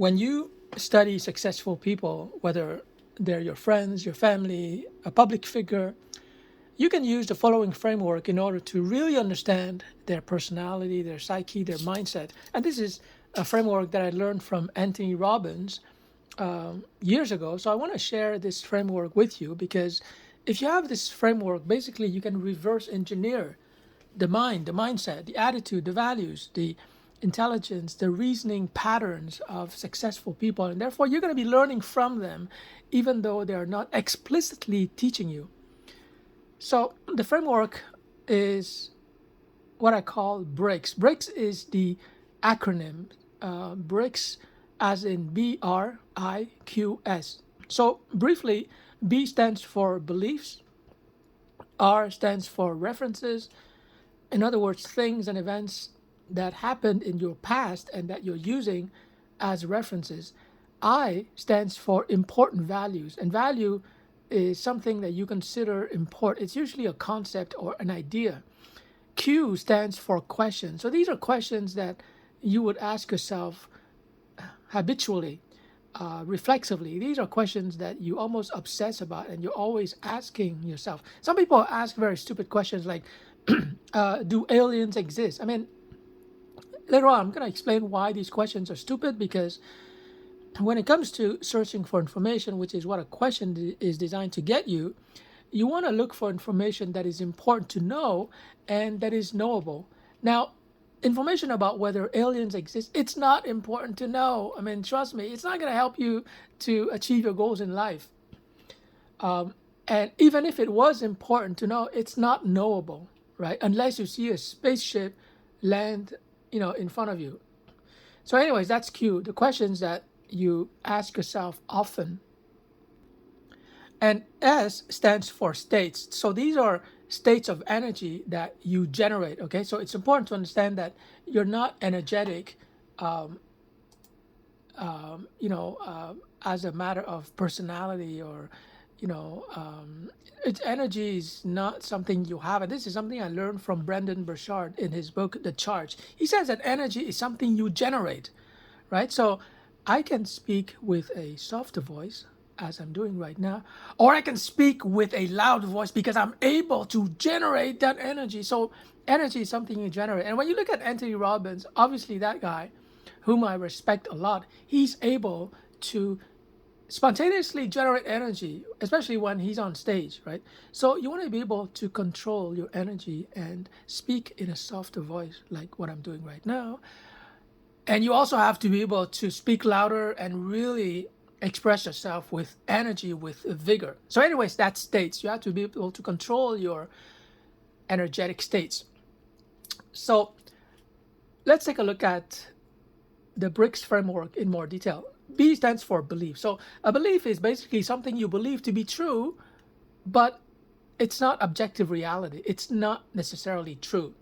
When you study successful people, whether they're your friends, your family, a public figure, you can use the following framework in order to really understand their personality, their psyche, their mindset. And this is a framework that I learned from Anthony Robbins years ago. So I want to share this framework with you because if you have this framework, basically you can reverse engineer the mind, the mindset, the attitude, the values, the intelligence, the reasoning patterns of successful people. And therefore, you're going to be learning from them, even though they are not explicitly teaching you. So the framework is what I call Briqs. Briqs is the acronym. Briqs, as in BRIQS. So briefly, B stands for beliefs, R stands for references. In other words, things and events that happened in your past and that you're using as references. I stands for important values, and value is something that you consider important. It's usually a concept or an idea. Q stands for questions. So these are questions that you would ask yourself habitually, reflexively. These are questions that you almost obsess about and you're always asking yourself. Some people ask very stupid questions like, do aliens exist? I mean, later on, I'm going to explain why these questions are stupid because when it comes to searching for information, which is what a question is designed to get you, you want to look for information that is important to know and that is knowable. Now, information about whether aliens exist, it's not important to know. I mean, trust me, it's not going to help you to achieve your goals in life. And even if it was important to know, it's not knowable, right? Unless you see a spaceship land, in front of you. So, anyways, that's Q. The questions that you ask yourself often. And S stands for states. So these are states of energy that you generate. Okay, so it's important to understand that you're not energetic, as a matter of personality or, it's energy is not something you have. And this is something I learned from Brendan Burchard in his book, The Charge. He says that energy is something you generate, right? So I can speak with a softer voice, as I'm doing right now, or I can speak with a loud voice because I'm able to generate that energy. So energy is something you generate. And when you look at Anthony Robbins, obviously that guy, whom I respect a lot, he's able to spontaneously generate energy, especially when he's on stage, right? So you want to be able to control your energy and speak in a softer voice, like what I'm doing right now. And you also have to be able to speak louder and really express yourself with energy, with vigor. So, anyways, that states you have to be able to control your energetic states. So, let's take a look at the Briqs framework in more detail. B stands for belief. So, a belief is basically something you believe to be true, but it's not objective reality. It's not necessarily true.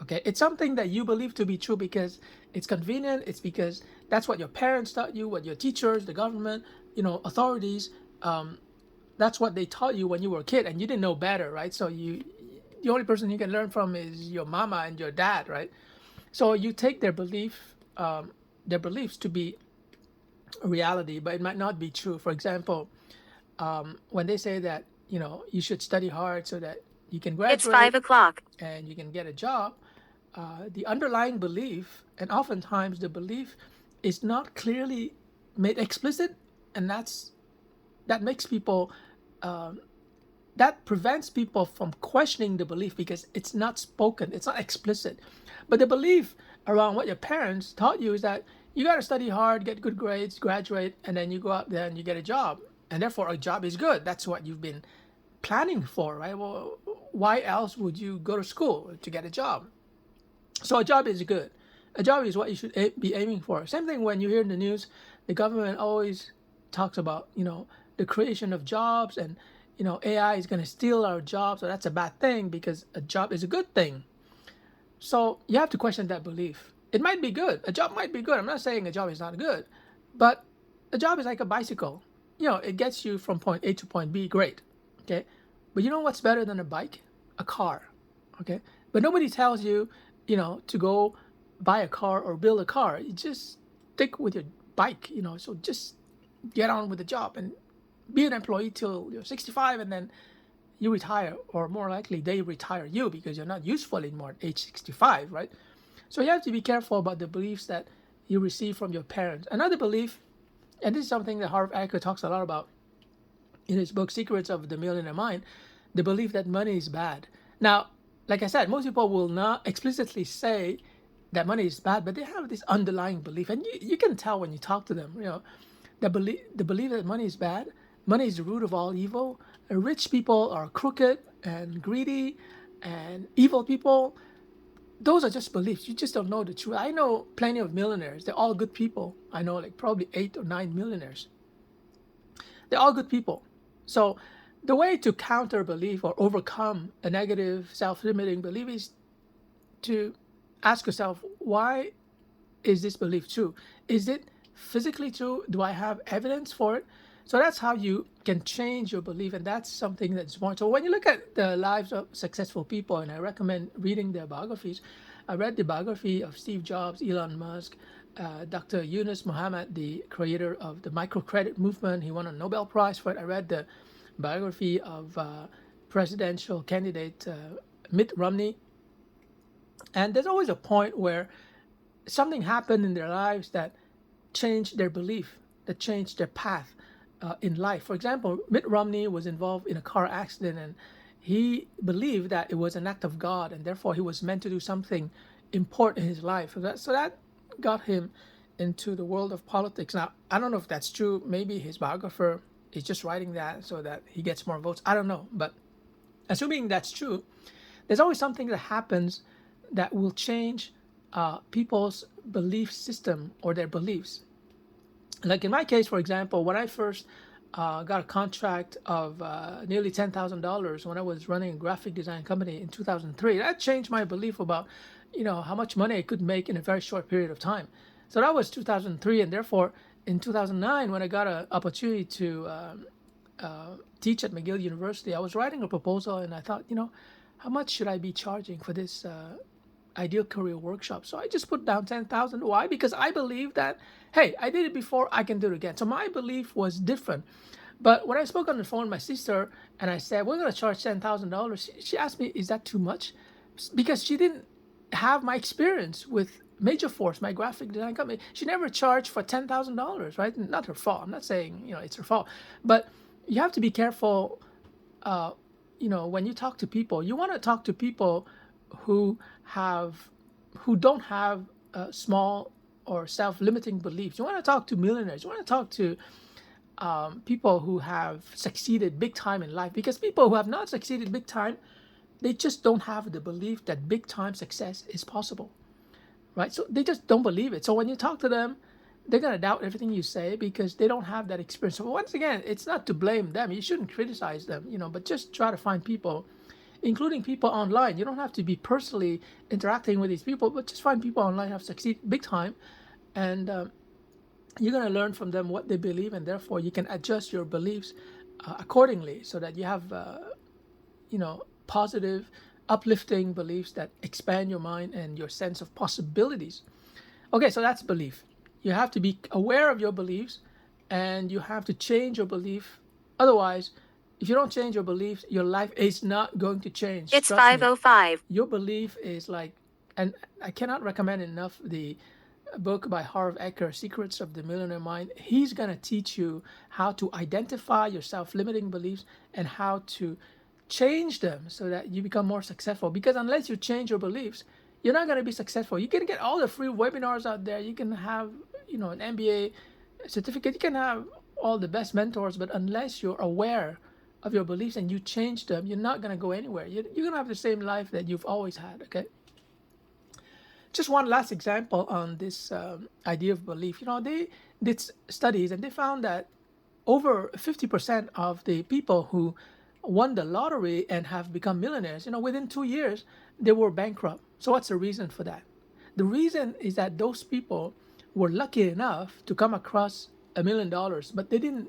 Okay, it's something that you believe to be true because it's convenient. It's because that's what your parents taught you, what your teachers, the government, authorities. That's what they taught you when you were a kid, and you didn't know better, right? So the only person you can learn from is your mama and your dad, right? So you take their beliefs to be reality, but it might not be true. For example, when they say that you should study hard so that you can It's graduate 5 o'clock. and you can get a job, the underlying belief, and oftentimes the belief, is not clearly made explicit, and that makes people that prevents people from questioning the belief because it's not spoken, it's not explicit. But the belief around what your parents taught you is that you got to study hard, get good grades, graduate, and then you go out there and you get a job, and therefore a job is good. That's what you've been planning for, right? Well, why else would you go to school to get a job? So a job is good. A job is what you should be aiming for. Same thing when you hear in the news, the government always talks about, the creation of jobs and, AI is going to steal our jobs. So that's a bad thing because a job is a good thing. So you have to question that belief. It might be good. A job might be good. I'm not saying a job is not good, but a job is like a bicycle. It gets you from point A to point B. Great. Okay. But you know what's better than a bike? A car. Okay. But nobody tells you, to go buy a car or build a car. You just stick with your bike, so just get on with the job and be an employee till you're 65, and then you retire, or more likely they retire you because you're not useful anymore at age 65, right? So you have to be careful about the beliefs that you receive from your parents. Another belief, and this is something that Harv Eker talks a lot about in his book Secrets of the Millionaire Mind, the belief that money is bad. Now, like I said, most people will not explicitly say that money is bad, but they have this underlying belief, and you can tell when you talk to them. The belief that money is bad, money is the root of all evil. Rich people are crooked and greedy, and evil people. Those are just beliefs. You just don't know the truth. I know plenty of millionaires. They're all good people. I know like probably 8 or 9 millionaires. They're all good people. So the way to counter belief or overcome a negative self-limiting belief is to ask yourself, why is this belief true? Is it physically true? Do I have evidence for it? So that's how you can change your belief, and that's something that's important. So when you look at the lives of successful people, and I recommend reading their biographies, I read the biography of Steve Jobs, Elon Musk, Dr. Yunus Muhammad, the creator of the microcredit movement. He won a Nobel Prize for it. I read the biography of presidential candidate Mitt Romney. And there's always a point where something happened in their lives that changed their belief, that changed their path in life. For example, Mitt Romney was involved in a car accident, and he believed that it was an act of God, and therefore he was meant to do something important in his life. So that got him into the world of politics. Now, I don't know if that's true. Maybe his biographer is just writing that so that he gets more votes. I don't know. But assuming that's true, there's always something that happens that will change people's belief system or their beliefs. Like in my case, for example, when I first got a contract of nearly $10,000 when I was running a graphic design company in 2003, that changed my belief about, how much money I could make in a very short period of time. So that was 2003, and therefore in 2009, when I got an opportunity to teach at McGill University, I was writing a proposal, and I thought, how much should I be charging for this ideal career workshop? So I just put down 10,000. Why? Because I believe that, hey, I did it before, I can do it again. So my belief was different. But when I spoke on the phone with my sister and I said, we're going to charge $10,000, she asked me, is that too much? Because she didn't have my experience with Major Force, my graphic design company. She never charged for $10,000, right? Not her fault. I'm not saying, it's her fault. But you have to be careful, when you talk to people. You want to talk to people who don't have small or self-limiting beliefs. You want to talk to millionaires. You want to talk to people who have succeeded big time in life, because people who have not succeeded big time, they just don't have the belief that big time success is possible, right? So they just don't believe it. So when you talk to them, they're going to doubt everything you say because they don't have that experience. So once again, it's not to blame them. You shouldn't criticize them, but just try to find people, including people online. You don't have to be personally interacting with these people, but just find people online who have succeeded big time, and you're going to learn from them what they believe, and therefore you can adjust your beliefs accordingly so that you have, positive, uplifting beliefs that expand your mind and your sense of possibilities. Okay, so that's belief. You have to be aware of your beliefs, and you have to change your belief. Otherwise, if you don't change your beliefs, your life is not going to change. It's 5:05. Your belief is like, and I cannot recommend enough the book by Harv Eker, Secrets of the Millionaire Mind. He's going to teach you how to identify your self-limiting beliefs and how to change them so that you become more successful. Because unless you change your beliefs, you're not going to be successful. You can get all the free webinars out there. You can have, an MBA certificate. You can have all the best mentors, but unless you're aware of your beliefs and you change them, you're not going to go anywhere. You're going to have the same life that you've always had, okay? Just one last example on this idea of belief. They did studies, and they found that over 50% of the people who won the lottery and have become millionaires, within 2 years, they were bankrupt. So what's the reason for that? The reason is that those people were lucky enough to come across $1 million, but they didn't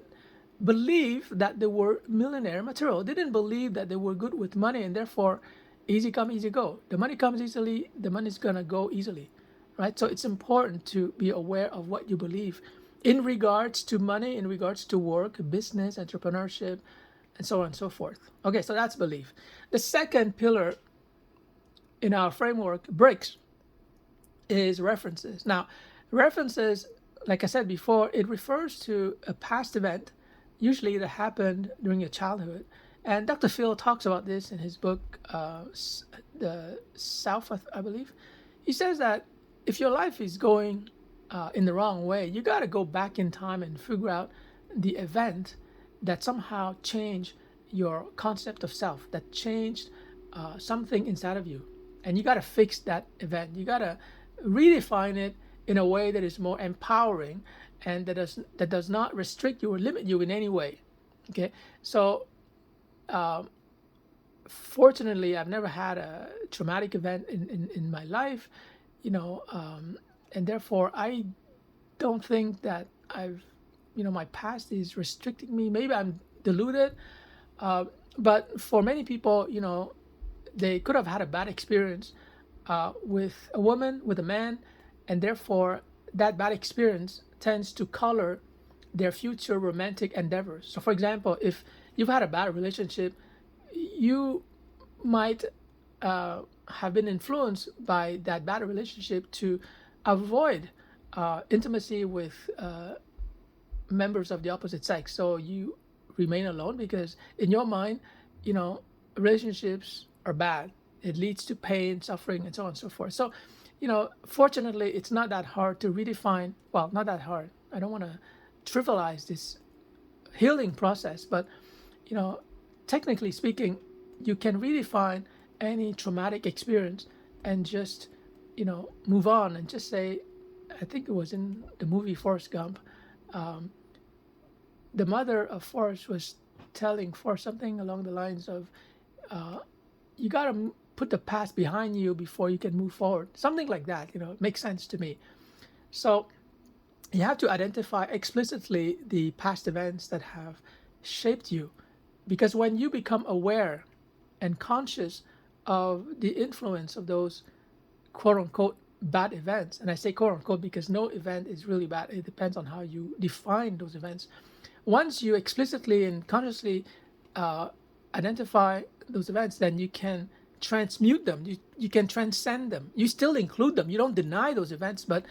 believe that they were millionaire material. They didn't believe that they were good with money, and therefore easy come, easy go. The money comes easily, the money's gonna go easily, right? So it's important to be aware of what you believe. in regards to money, in regards to work, business, entrepreneurship, and so on and so forth. Okay, so that's belief. The second pillar in our framework, Briqs, is references. Now, references, like I said before, it refers to a past event, usually that happened during your childhood. And Dr. Phil talks about this in his book, The South, I believe. He says that if your life is going in the wrong way, you got to go back in time and figure out the event that somehow changed your concept of self, that changed something inside of you. And you got to fix that event. You got to redefine it in a way that is more empowering and that does not restrict you or limit you in any way. Okay, so fortunately, I've never had a traumatic event in my life, and therefore I don't think that my past is restricting me. Maybe I'm deluded, but for many people, they could have had a bad experience with a woman, with a man, and therefore that bad experience tends to color their future romantic endeavors. So, for example, if you've had a bad relationship, you might have been influenced by that bad relationship to avoid intimacy with members of the opposite sex. So you remain alone because in your mind, relationships are bad. It leads to pain, suffering, and so on and so forth. So, fortunately, it's not that hard to redefine. Well, not that hard. I don't want to trivialize this healing process, but technically speaking, you can redefine any traumatic experience and just move on and just say, I think it was in the movie Forrest Gump, the mother of Forrest was telling Forrest something along the lines of, you got to put the past behind you before you can move forward, something like that. It makes sense to me. So you have to identify explicitly the past events that have shaped you, because when you become aware and conscious of the influence of those quote unquote bad events, and I say quote unquote because no event is really bad, it depends on how you define those events. Once you explicitly and consciously identify those events, then you can transmute them, you can transcend them. You still include them, you don't deny those events, but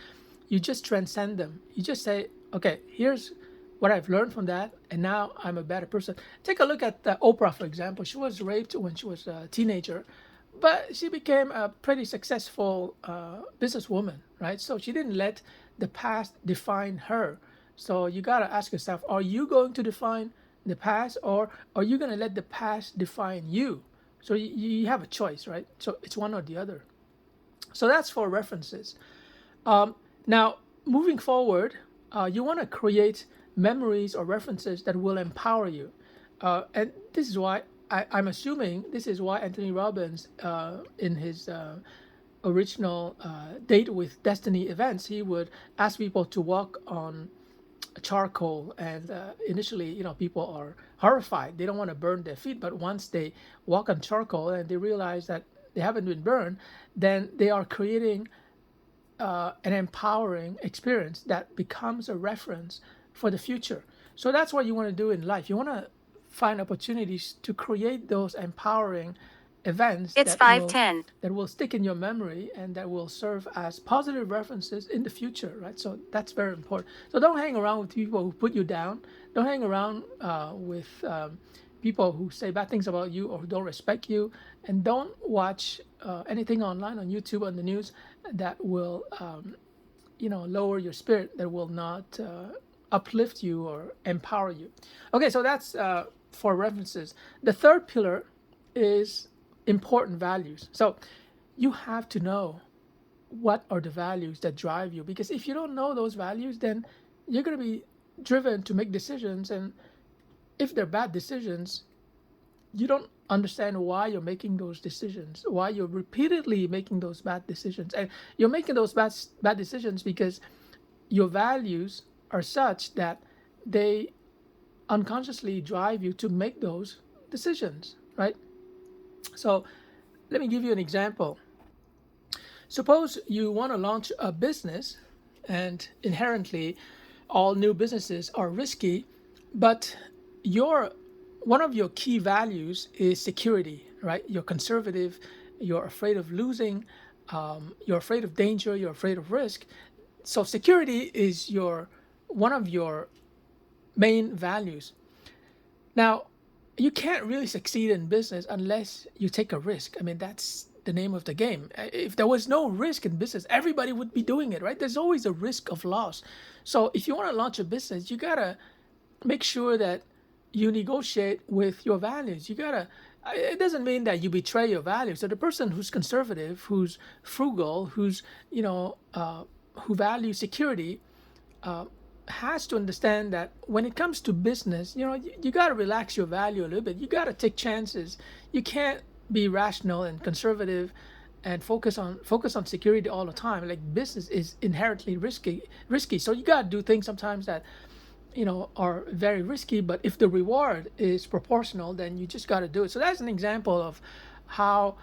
you just transcend them. You just say, okay, here's what I've learned from that, and now I'm a better person. Take a look at Oprah, for example. She was raped when she was a teenager, but she became a pretty successful businesswoman, right? So she didn't let the past define her. So you got to ask yourself, are you going to define the past, or are you going to let the past define you? So you have a choice, right? So it's one or the other. So that's for references. Now, moving forward, you want to create memories or references that will empower you. And this is why I'm assuming this is why Anthony Robbins, in his original Date with Destiny events, he would ask people to walk on charcoal, and initially, people are horrified. They don't want to burn their feet, but once they walk on charcoal and they realize that they haven't been burned, then they are creating an empowering experience that becomes a reference for the future. So that's what you want to do in life. You want to find opportunities to create those empowering events It's that will 5:10. that will stick in your memory and that will serve as positive references in the future, right? So that's very important. So don't hang around with people who put you down. Don't hang around with people who say bad things about you or who don't respect you, and don't watch anything online on YouTube, on the news, that will lower your spirit, that will not uplift you or empower you. Okay, so that's for references. The third pillar is important values. So you have to know what are the values that drive you, because if you don't know those values, then you're going to be driven to make decisions, and if they're bad decisions, you don't understand why you're making those decisions, why you're repeatedly making those bad decisions. And you're making those bad decisions because your values are such that they unconsciously drive you to make those decisions, right? So let me give you an example. Suppose you want to launch a business, and inherently all new businesses are risky, but your one of your key values is security, right? You're conservative, you're afraid of losing, you're afraid of danger, you're afraid of risk. So security is your one of your main values. Now, you can't really succeed in business unless you take a risk. I mean, that's the name of the game. If there was no risk in business, everybody would be doing it, right? There's always a risk of loss. So if you want to launch a business, you gotta make sure that you negotiate with your values. You gotta. It doesn't mean that you betray your values. So the person who's conservative, who's frugal, who's who values security, has to understand that when it comes to business, you got to relax your value a little bit. You got to take chances. You can't be rational and conservative and focus on security all the time. Like business is inherently risky. So you got to do things sometimes that are very risky, but if the reward is proportional, then you just got to do it. So that's an example of how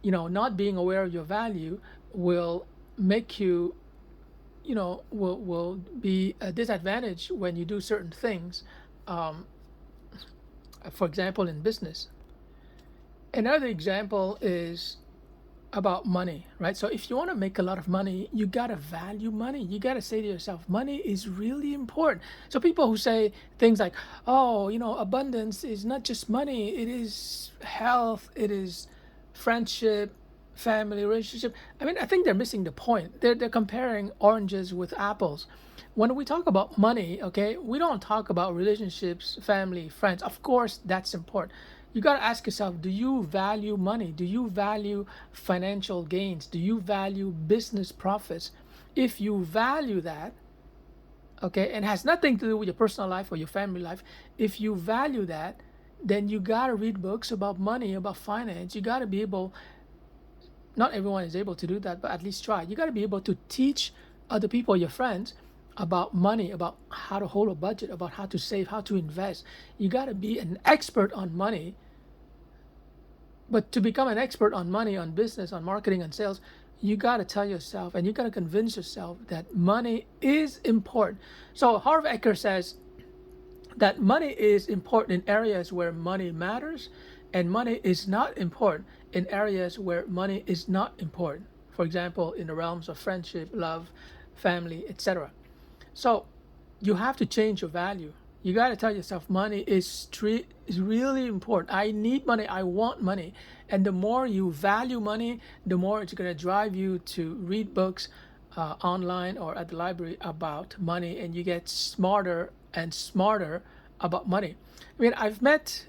not being aware of your value will make you will be a disadvantage when you do certain things. um, for example, in business. Another example is about money, right? So if you want to make a lot of money, you got to value money. You got to say to yourself, money is really important. So people who say things like, oh, abundance is not just money, it is health, it is friendship, family relationship. I mean, I think they're missing the point. They're comparing oranges with apples. When we talk about money, okay, we don't talk about relationships, family, friends. Of course, that's important. You got to ask yourself, do you value money? Do you value financial gains? Do you value business profits? If you value that, okay, and it has nothing to do with your personal life or your family life, if you value that, then you got to read books about money, about finance. You got to be able, not everyone is able to do that, but at least try. You got to be able to teach other people, your friends, about money, about how to hold a budget, about how to save, how to invest. You got to be an expert on money. But to become an expert on money, on business, on marketing, on sales, you got to tell yourself and you got to convince yourself that money is important. So Harv Eker says that money is important in areas where money matters, and money is not important in areas where money is not important. For example, in the realms of friendship, love, family, etc. So you have to change your value. You got to tell yourself money is really important. I need money. I want money. And the more you value money, the more it's going to drive you to read books online or at the library about money, and you get smarter and smarter about money. I mean, I've met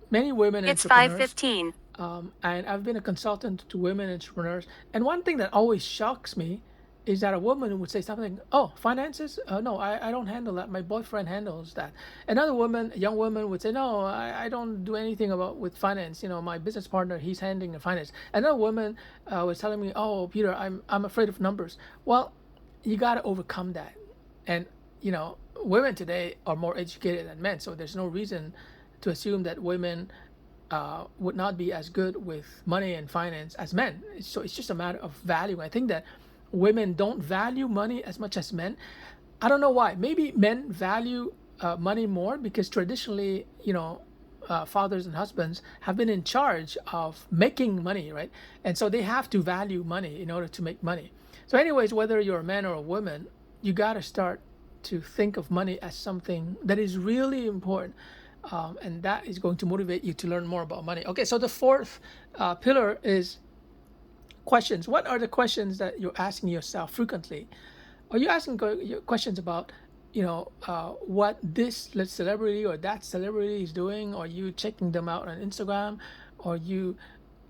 many women It's entrepreneurs, 5:15. and I've been a consultant to women entrepreneurs. And one thing that always shocks me is that a woman would say something, oh, finances? No, I don't handle that. My boyfriend handles that. Another woman, a young woman, would say, no, I don't do anything about with finance. My business partner, he's handling the finance. Another woman was telling me, oh, Peter, I'm afraid of numbers. Well, you got to overcome that. And, women today are more educated than men. So there's no reason to assume that women would not be as good with money and finance as men. So it's just a matter of value. I think that women don't value money as much as men. I don't know why. Maybe men value money more because traditionally, fathers and husbands have been in charge of making money, right? And so they have to value money in order to make money. So, anyways, whether you're a man or a woman, you got to start to think of money as something that is really important. And that is going to motivate you to learn more about money. Okay, so the fourth pillar is questions. What are the questions that you're asking yourself frequently? Are you asking questions about, what this celebrity or that celebrity is doing? Are you checking them out on Instagram? Are you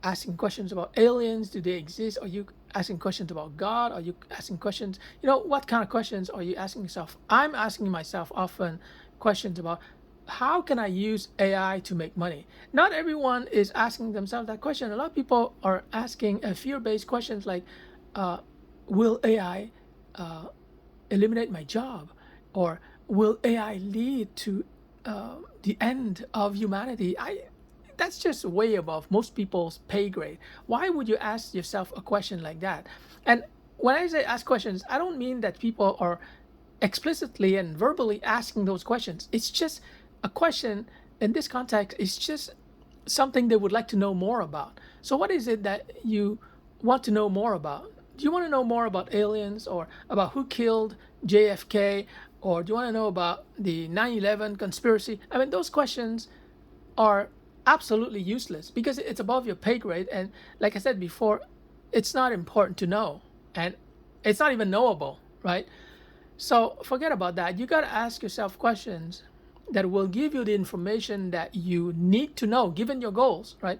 asking questions about aliens? Do they exist? Are you asking questions about God? Are you asking questions? What kind of questions are you asking yourself? I'm asking myself often questions about how can I use AI to make money? Not everyone is asking themselves that question. A lot of people are asking fear-based questions like, will AI eliminate my job? Or will AI lead to the end of humanity? That's just way above most people's pay grade. Why would you ask yourself a question like that? And when I say ask questions, I don't mean that people are explicitly and verbally asking those questions. It's just a question in this context. It's just something they would like to know more about. So what is it that you want to know more about? Do you want to know more about aliens, or about who killed JFK, or do you want to know about the 9/11 conspiracy? I mean, those questions are absolutely useless because it's above your pay grade. And like I said before, it's not important to know, and it's not even knowable, right? So forget about that. You got to ask yourself questions that will give you the information that you need to know given your goals, right?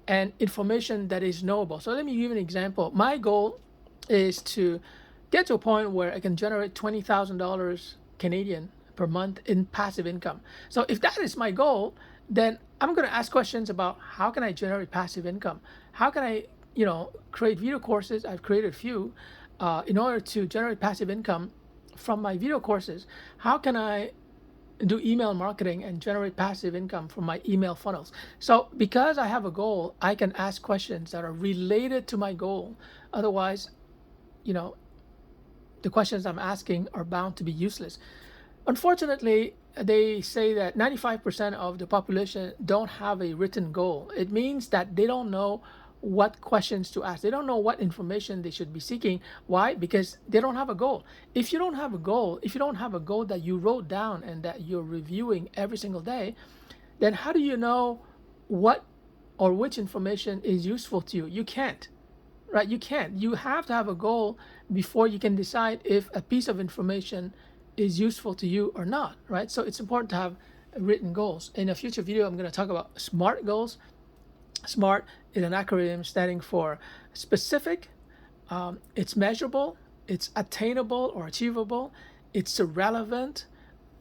And information that is knowable. So let me give you an example. My goal is to get to a point where I can generate $20,000 Canadian per month in passive income. So if that is my goal, then I'm going to ask questions about how can I generate passive income? How can I, create video courses? I've created a few in order to generate passive income from my video courses. How can I do email marketing and generate passive income from my email funnels? So because I have a goal, I can ask questions that are related to my goal. Otherwise, you know, the questions I'm asking are bound to be useless. Unfortunately, they say that 95% of the population don't have a written goal. It means that they don't know what questions to ask. They don't know what information they should be seeking. Why? Because they don't have a goal. If you don't have a goal, if you don't have a goal that you wrote down and that you're reviewing every single day, then how do you know what or which information is useful to you? You can't, right? You can't. You have to have a goal before you can decide if a piece of information is useful to you or not, right? So it's important to have written goals. In a future video, I'm going to talk about SMART goals. SMART is an acronym standing for specific, it's measurable, it's attainable or achievable, it's relevant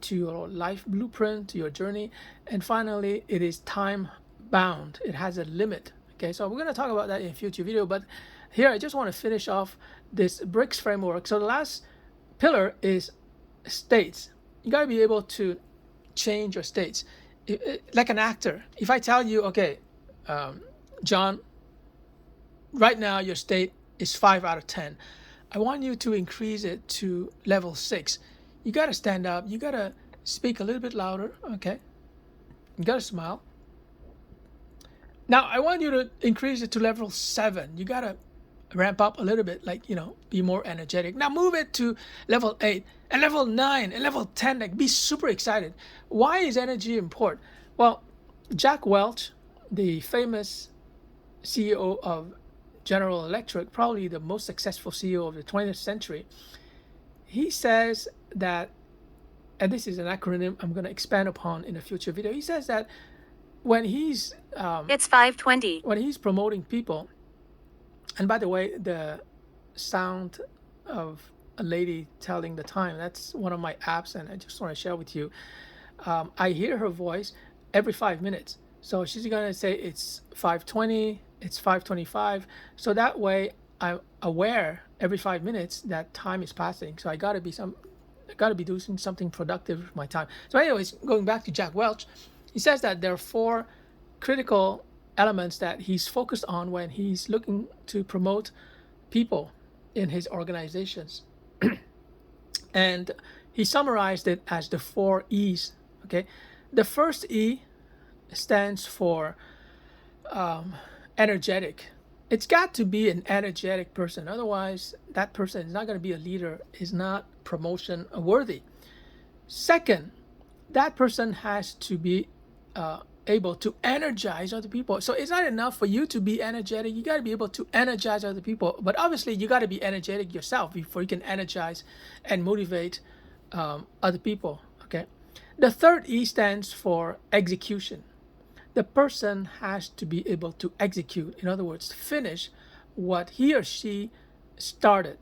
to your life blueprint, to your journey, and finally, it is time bound. It has a limit. Okay, so we're going to talk about that in a future video, but here I just want to finish off this Briqs framework. So the last pillar is states. You got to be able to change your states. Like an actor, if I tell you, okay, John, right now your state is 5 out of 10. I want you to increase it to level 6. You got to stand up. You got to speak a little bit louder. Okay. You got to smile. Now I want you to increase it to level 7. You got to ramp up a little bit, like, be more energetic. Now move it to level 8 and level 9 and level 10. Like, be super excited. Why is energy important? Well, Jack Welch, the famous CEO of General Electric, probably the most successful CEO of the 20th century, he says that, and this is an acronym I'm going to expand upon in a future video. He says that when he's it's 5:20. When he's promoting people, and by the way, the sound of a lady telling the time, that's one of my apps, and I just want to share with you. I hear her voice every 5 minutes. So she's going to say it's 5:20, it's 5:25. So that way I'm aware every 5 minutes that time is passing. So I got to be doing something productive with my time. So anyways, going back to Jack Welch, he says that there are 4 critical elements that he's focused on when he's looking to promote people in his organizations. And he summarized it as the 4 E's. Okay. The first E stands for energetic. It's got to be an energetic person. Otherwise, that person is not going to be a leader, is not promotion worthy. Second, that person has to be able to energize other people. So it's not enough for you to be energetic. You got to be able to energize other people. But obviously, you got to be energetic yourself before you can energize and motivate other people. Okay. The third E stands for execution. The person has to be able to execute. In other words, finish what he or she started.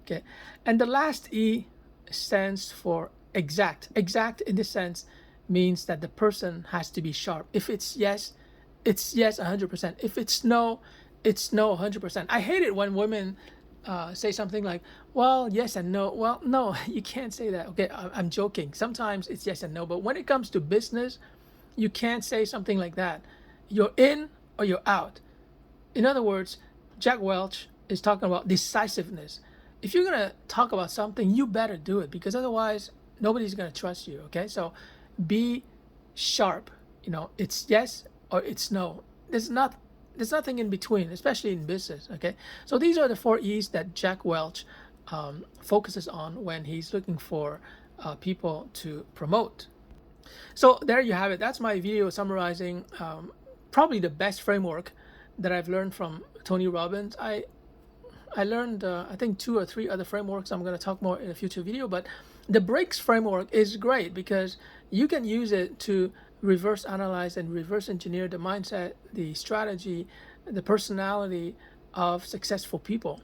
Okay. And the last E stands for exact. Exact in this sense means that the person has to be sharp. If it's yes 100%. If it's no 100%. I hate it when women say something like, well, yes and no. Well, no, you can't say that. Okay, I'm joking. Sometimes it's yes and no, but when it comes to business, you can't say something like that. You're in or you're out. In other words, Jack Welch is talking about decisiveness. if you're gonna talk about something, you better do it, because otherwise nobody's gonna trust you. Okay, so be sharp. It's yes or it's no. There's nothing in between, especially in business. Okay, so these are the 4 E's that Jack Welch focuses on when he's looking for people to promote. So there you have it. That's my video summarizing probably the best framework that I've learned from Tony Robbins. I learned I think 2 or 3 other frameworks. I'm going to talk more in a future video, but the Briqs framework is great because you can use it to reverse analyze and reverse engineer the mindset, the strategy, the personality of successful people.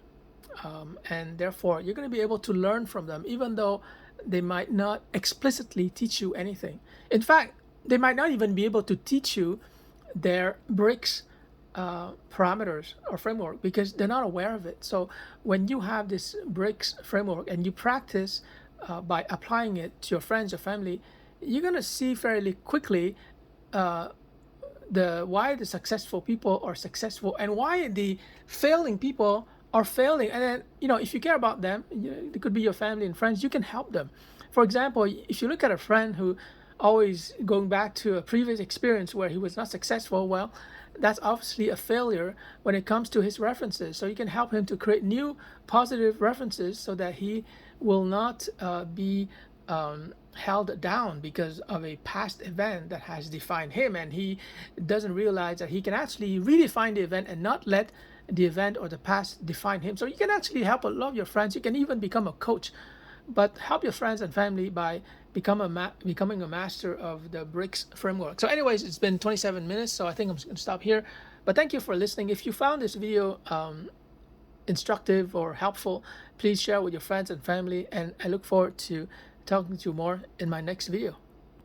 And therefore you're going to be able to learn from them, even though they might not explicitly teach you anything. In fact, they might not even be able to teach you their Briqs parameters or framework, because they're not aware of it. So when you have this Briqs framework and you practice by applying it to your friends or family, you're going to see fairly quickly why the successful people are successful and why the failing people are failing. And then, if you care about them, it could be your family and friends, you can help them. For example, if you look at a friend who always going back to a previous experience where he was not successful, well, that's obviously a failure when it comes to his references. So you can help him to create new positive references so that he will not be held down because of a past event that has defined him, and he doesn't realize that he can actually redefine the event and not let the event or the past define him. So you can actually help a lot of your friends. You can even become a coach, but help your friends and family by becoming a master of the Briqs framework. So anyways, it's been 27 minutes, so I think I'm just going to stop here. But thank you for listening. If you found this video instructive or helpful, please share with your friends and family, and I look forward to talking to you more in my next video.